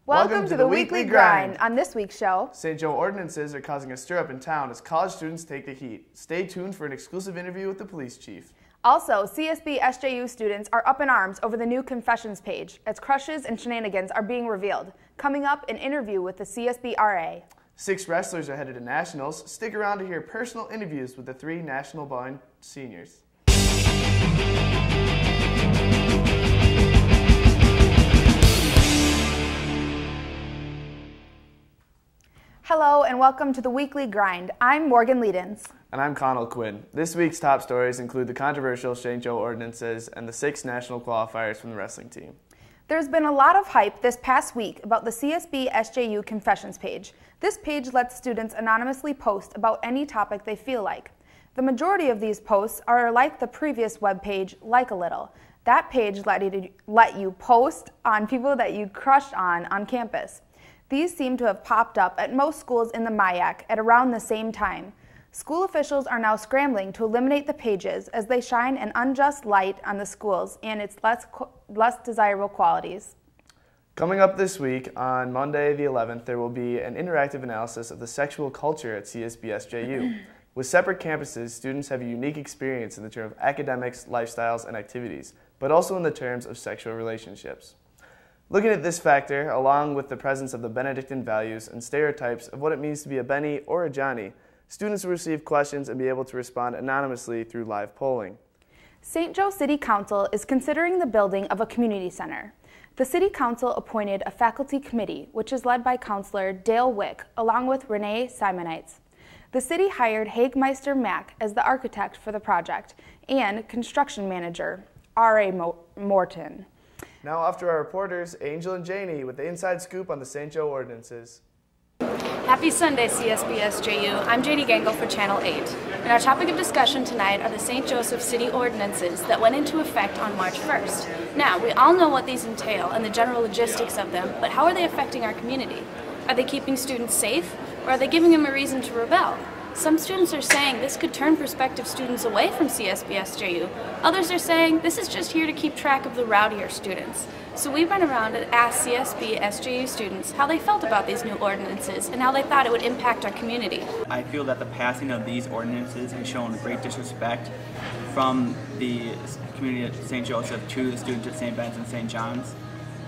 Welcome to the Weekly Grind. On this week's show, St. Joe ordinances are causing a stir-up in town as college students take the heat. Stay tuned for an exclusive interview with the police chief. Also, CSB SJU students are up in arms over the new Confessions page as crushes and shenanigans are being revealed. Coming up, an interview with the CSB RA. 6 wrestlers are headed to nationals. Stick around to hear personal interviews with the 3 national-bound seniors. Hello and welcome to the Weekly Grind. I'm Morgan Leedens. And I'm Connell Quinn. This week's top stories include the controversial St. Joe ordinances and the 6 national qualifiers from the wrestling team. There's been a lot of hype this past week about the CSB SJU Confessions page. This page lets students anonymously post about any topic they feel like. The majority of these posts are like the previous webpage, Like a Little. That page let you post on people that you crushed on campus. These seem to have popped up at most schools in the MIAC at around the same time. School officials are now scrambling to eliminate the pages as they shine an unjust light on the schools and its less desirable qualities. Coming up this week, on Monday the 11th, there will be an interactive analysis of the sexual culture at CSB SJU. With separate campuses, students have a unique experience in the terms of academics, lifestyles, and activities, but also in the terms of sexual relationships. Looking at this factor, along with the presence of the Benedictine values and stereotypes of what it means to be a Benny or a Johnny, students will receive questions and be able to respond anonymously through live polling. St. Joe City Council is considering the building of a community center. The City Council appointed a faculty committee, which is led by Counselor Dale Wick, along with Renee Simonites. The city hired Hagmeister Mack as the architect for the project and construction manager, R.A. Morton. Now off to our reporters, Angel and Janie, with the inside scoop on the St. Joe ordinances. Happy Sunday, CSB SJU. I'm Janie Gangle for Channel 8. And our topic of discussion tonight are the St. Joseph City ordinances that went into effect on March 1st. Now, we all know what these entail and the general logistics of them, but how are they affecting our community? Are they keeping students safe, or are they giving them a reason to rebel? Some students are saying this could turn prospective students away from CSB SJU. Others are saying this is just here to keep track of the rowdier students. So we went around and asked CSB SJU students how they felt about these new ordinances and how they thought it would impact our community. I feel that the passing of these ordinances has shown great disrespect from the community at St. Joseph to the students at St. Ben's and St. John's.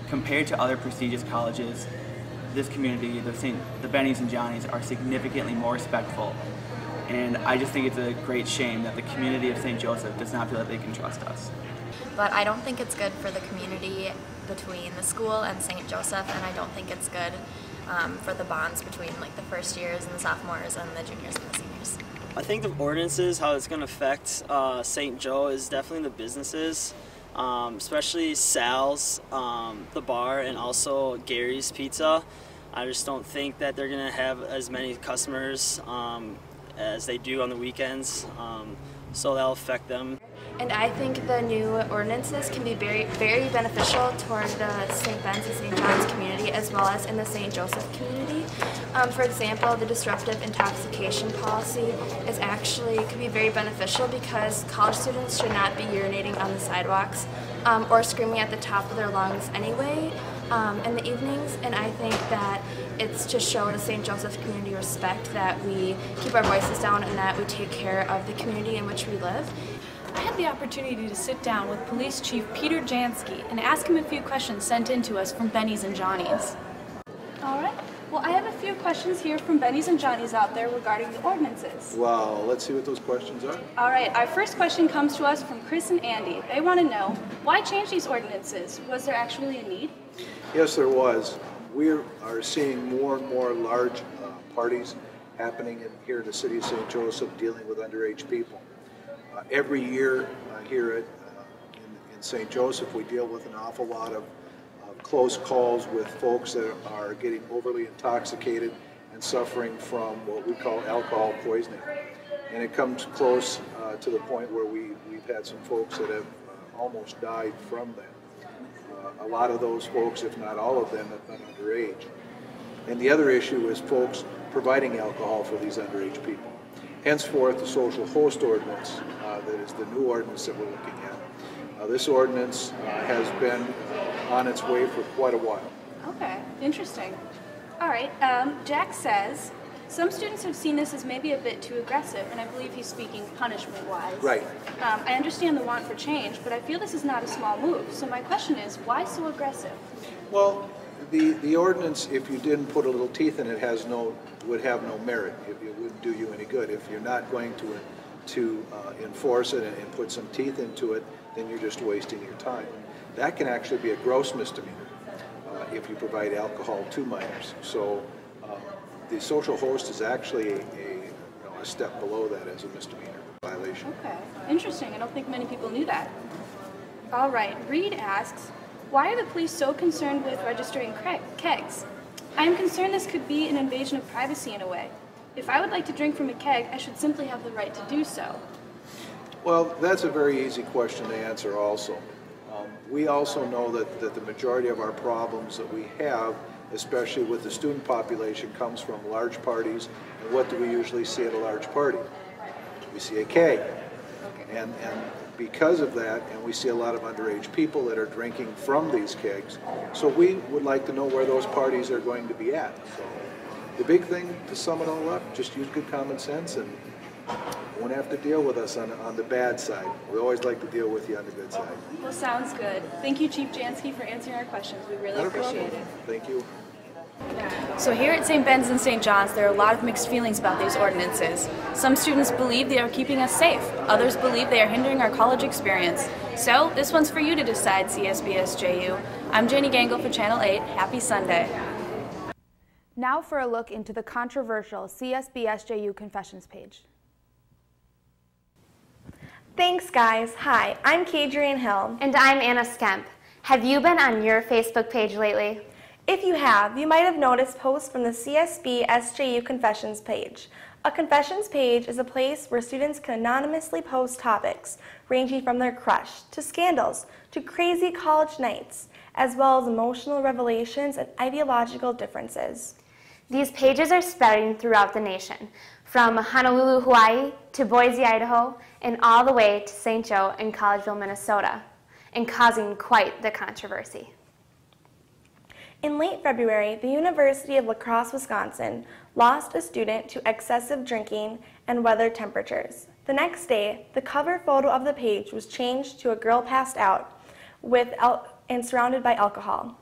Compared to other prestigious colleges, this community, the Bennies and Johnnies, are significantly more respectful. And I just think it's a great shame that the community of St. Joseph does not feel that they can trust us. But I don't think it's good for the community between the school and St. Joseph, and I don't think it's good for the bonds between like the first years and the sophomores and the juniors and the seniors. I think the ordinances, how it's going to affect St. Joe is definitely the businesses, especially Sal's, the bar, and also Gary's Pizza. I just don't think that they're going to have as many customers as they do on the weekends, so that'll affect them. And I think the new ordinances can be very, very beneficial toward the St. Ben's and St. John's community as well as in the St. Joseph community. For example, the disruptive intoxication policy could be very beneficial because college students should not be urinating on the sidewalks or screaming at the top of their lungs anyway in the evenings, and I think that it's to show the St. Joseph community respect that we keep our voices down and that we take care of the community in which we live. I had the opportunity to sit down with Police Chief Peter Jansky and ask him a few questions sent in to us from Bennies and Johnnies. All right. Well, I have a few questions here from Bennies and Johnnies out there regarding the ordinances. Well, let's see what those questions are. All right. Our first question comes to us from Chris and Andy. They want to know, why change these ordinances? Was there actually a need? Yes, there was. We are seeing more and more large parties happening here in the city of St. Joseph dealing with underage people. Every year here in St. Joseph, we deal with an awful lot of close calls with folks that are getting overly intoxicated and suffering from what we call alcohol poisoning. And it comes close to the point where we've had some folks that have almost died from that. A lot of those folks, if not all of them, have been underage. And the other issue is folks providing alcohol for these underage people. Henceforth, the social host ordinance, that is the new ordinance that we're looking at. This ordinance has been on its way for quite a while. Okay, interesting. All right, Jack says, some students have seen this as maybe a bit too aggressive, and I believe he's speaking punishment-wise. Right. I understand the want for change, but I feel this is not a small move. So my question is, why so aggressive? Well, the ordinance, if you didn't put a little teeth in it, would have no merit. It wouldn't do you any good. If you're not going to enforce it and put some teeth into it, then you're just wasting your time. That can actually be a gross misdemeanor if you provide alcohol to minors. So the social host is actually a step below that as a misdemeanor violation. Okay, interesting. I don't think many people knew that. All right, Reed asks, why are the police so concerned with registering kegs? I am concerned this could be an invasion of privacy in a way. If I would like to drink from a keg, I should simply have the right to do so. Well, that's a very easy question to answer also. We also know that the majority of our problems that we have, especially with the student population, comes from large parties. And what do we usually see at a large party? We see a keg. And because of that, and we see a lot of underage people that are drinking from these kegs, so we would like to know where those parties are going to be at. So the big thing, to sum it all up, just use good common sense and you won't have to deal with us on the bad side. We always like to deal with you on the good side. Well, sounds good. Thank you, Chief Jansky, for answering our questions. We really appreciate it. Thank you. So here at St. Ben's and St. John's, there are a lot of mixed feelings about these ordinances. Some students believe they are keeping us safe. Others believe they are hindering our college experience. So this one's for you to decide, CSB SJU. I'm Janie Gangle for Channel 8. Happy Sunday. Now for a look into the controversial CSB SJU Confessions page. Thanks, guys. Hi, I'm Kadrian Hill. And I'm Anna Skemp. Have you been on your Facebook page lately? If you have, you might have noticed posts from the CSB SJU Confessions page. A confessions page is a place where students can anonymously post topics ranging from their crush to scandals to crazy college nights, as well as emotional revelations and ideological differences. These pages are spreading throughout the nation, from Honolulu, Hawaii to Boise, Idaho, and all the way to St. Joe and Collegeville, Minnesota, and causing quite the controversy. In late February, the University of La Crosse, Wisconsin lost a student to excessive drinking and weather temperatures. The next day, the cover photo of the page was changed to a girl passed out and surrounded by alcohol.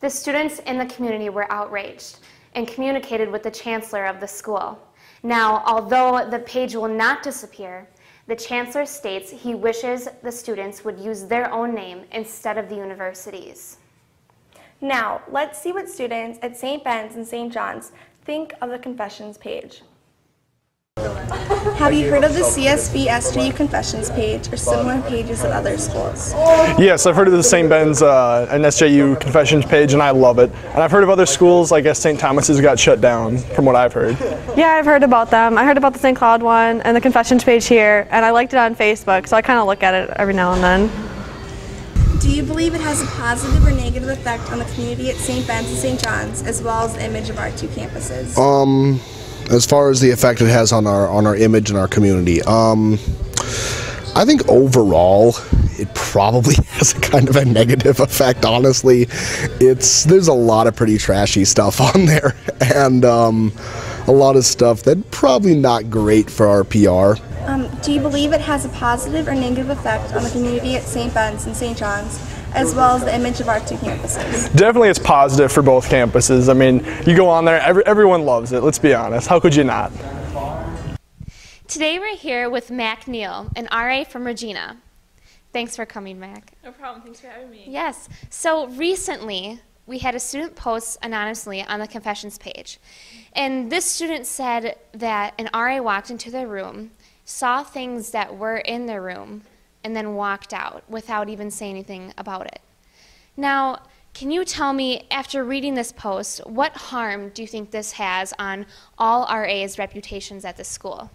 The students in the community were outraged and communicated with the chancellor of the school. Now, although the page will not disappear, the chancellor states he wishes the students would use their own name instead of the university's. Now, let's see what students at St. Ben's and St. John's think of the Confessions page. Have you heard of the CSB SJU Confessions page or similar pages at other schools? Yes, I've heard of the St. Ben's and SJU Confessions page, and I love it. And I've heard of other schools, I guess St. Thomas's got shut down, from what I've heard. Yeah, I've heard about them. I heard about the St. Cloud one and the Confessions page here, and I liked it on Facebook, so I kind of look at it every now and then. Do you believe it has a positive or negative effect on the community at St. Ben's and St. John's, as well as the image of our two campuses? As far as the effect it has on our image and our community, I think overall it probably has a kind of a negative effect. Honestly, there's a lot of pretty trashy stuff on there, and a lot of stuff that's probably not great for our PR. Do you believe it has a positive or negative effect on the community at St. Ben's and St. John's, as well as the image of our two campuses? Definitely it's positive for both campuses. I mean, you go on there, everyone loves it, let's be honest. How could you not? Today we're here with Mac Neal, an RA from Regina. Thanks for coming, Mac. No problem. Thanks for having me. Yes. So recently, we had a student post anonymously on the Confessions page. And this student said that an RA walked into their room, saw things that were in their room, and then walked out without even saying anything about it. Now, can you tell me, after reading this post, what harm do you think this has on all RAs' reputations at the school?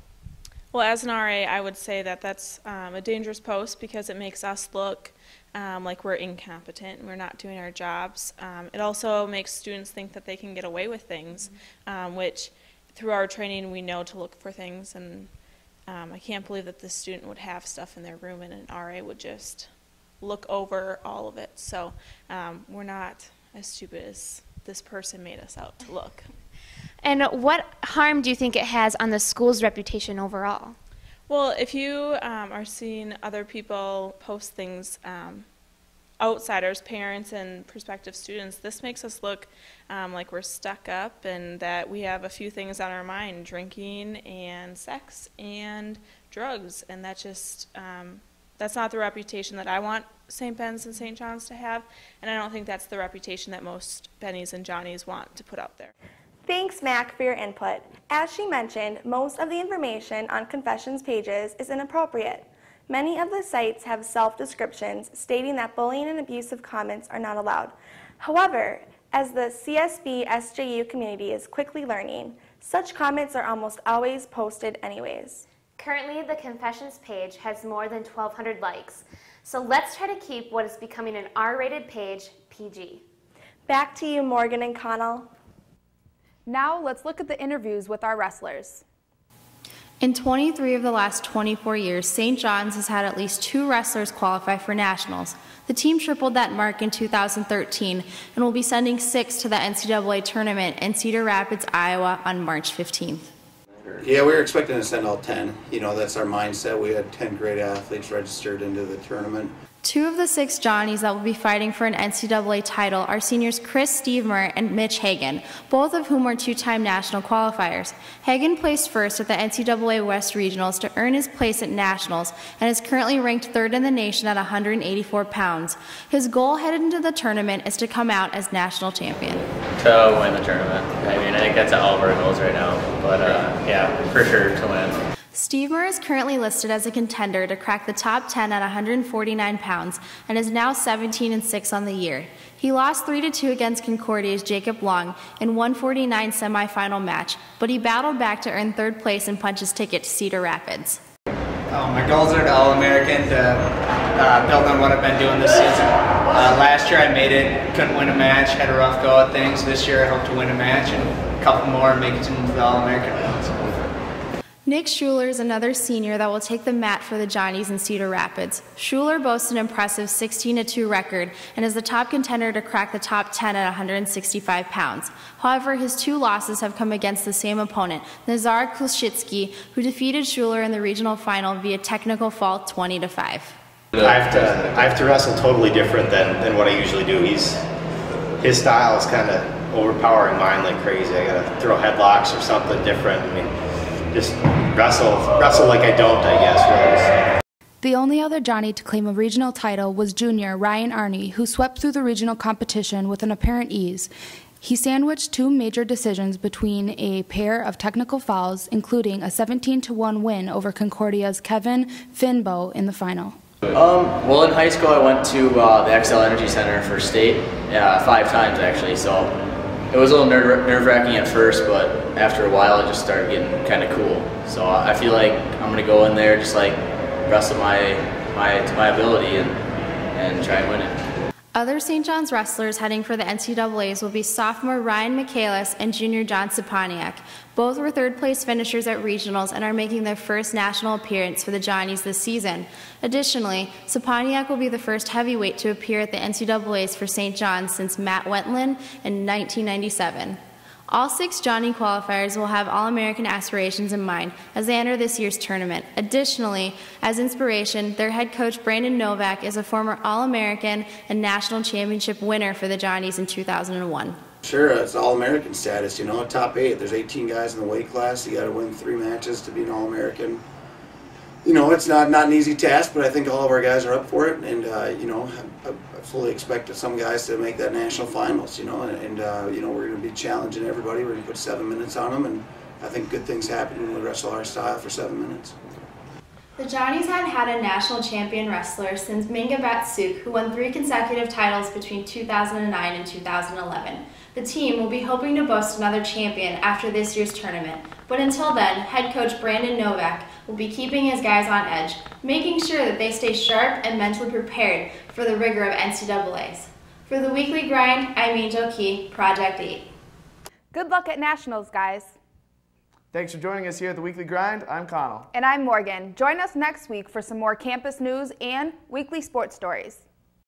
Well, as an RA, I would say that that's a dangerous post because it makes us look like we're incompetent and we're not doing our jobs. It also makes students think that they can get away with things, which through our training we know to look for things, and I can't believe that this student would have stuff in their room and an RA would just look over all of it. So we're not as stupid as this person made us out to look. And what harm do you think it has on the school's reputation overall? Well, if you are seeing other people post things, outsiders, parents, and prospective students, this makes us look like we're stuck up and that we have a few things on our mind, drinking and sex and drugs, and that just, that's not the reputation that I want St. Ben's and St. John's to have, and I don't think that's the reputation that most Bennies and Johnnies want to put out there. Thanks, Mac, for your input. As she mentioned, most of the information on Confessions pages is inappropriate. Many of the sites have self-descriptions stating that bullying and abusive comments are not allowed. However, as the CSB SJU community is quickly learning, such comments are almost always posted anyways. Currently, the Confessions page has more than 1,200 likes, so let's try to keep what is becoming an R-rated page PG. Back to you, Morgan and Connell. Now let's look at the interviews with our wrestlers. In 23 of the last 24 years, St. John's has had at least 2 wrestlers qualify for nationals. The team tripled that mark in 2013 and will be sending 6 to the NCAA tournament in Cedar Rapids, Iowa on March 15th. Yeah, we were expecting to send all 10. You know, that's our mindset. We had 10 great athletes registered into the tournament. 2 of the 6 Johnnies that will be fighting for an NCAA title are seniors Chris Stevemer and Mitch Hagan, both of whom were 2-time national qualifiers. Hagan placed first at the NCAA West Regionals to earn his place at nationals and is currently ranked 3rd in the nation at 184 pounds. His goal headed into the tournament is to come out as national champion. To win the tournament. I mean, I think that's all of our goals right now, but yeah, for sure to win. Stevemer is currently listed as a contender to crack the top 10 at 149 pounds and is now 17-6 on the year. He lost 3-2 against Concordia's Jacob Long in 149 semifinal match, but he battled back to earn 3rd place and punch his ticket to Cedar Rapids. My goals are to All-American, to build on what I've been doing this season. Last year I made it, couldn't win a match, had a rough go at things. This year I hope to win a match and a couple more and make it into the All-American. Nick Schuler is another senior that will take the mat for the Johnnies in Cedar Rapids. Schuler boasts an impressive 16-2 record and is the top contender to crack the top 10 at 165 pounds. However, his 2 losses have come against the same opponent, Nazar Kulshitsky, who defeated Schuler in the regional final via technical fault 20-5. I have to wrestle totally different than what I usually do. His style is kind of overpowering mine like crazy. I gotta throw headlocks or something different. I mean, just wrestle like I don't, I guess, really. The only other Johnny to claim a regional title was junior Ryan Arney, who swept through the regional competition with an apparent ease. He sandwiched 2 major decisions between a pair of technical fouls, including a 17-1 win over Concordia's Kevin Finbow in the final. Well, in high school I went to the XL Energy Center for state, 5 times actually, so it was a little nerve-wracking at first, but after a while it just started getting kind of cool. So I feel like I'm going to go in there just like wrestle to my ability and try and win it. Other St. John's wrestlers heading for the NCAAs will be sophomore Ryan Michaelis and junior John Saponiak. Both were 3rd place finishers at regionals and are making their first national appearance for the Johnnies this season. Additionally, Saponiak will be the first heavyweight to appear at the NCAAs for St. John's since Matt Wentland in 1997. All 6 Johnny qualifiers will have All-American aspirations in mind as they enter this year's tournament. Additionally, as inspiration, their head coach Brandon Novak is a former All-American and national championship winner for the Johnnies in 2001. Sure, it's All-American status, you know, top 8. There's 18 guys in the weight class. You got to win 3 matches to be an All-American. You know, it's not an easy task, but I think all of our guys are up for it, and you know, I fully expect some guys to make that national finals. You know, and you know, we're going to be challenging everybody. We're going to put 7 minutes on them, and I think good things happen when we wrestle our style for 7 minutes. The Johnnies hadn't had a national champion wrestler since Minga Batsuk, who won 3 consecutive titles between 2009 and 2011. The team will be hoping to boast another champion after this year's tournament, but until then, head coach Brandon Novak will be keeping his guys on edge, making sure that they stay sharp and mentally prepared for the rigor of NCAAs. For the Weekly Grind, I'm Angel Key, Project 8. Good luck at nationals, guys. Thanks for joining us here at the Weekly Grind. I'm Connell. And I'm Morgan. Join us next week for some more campus news and weekly sports stories.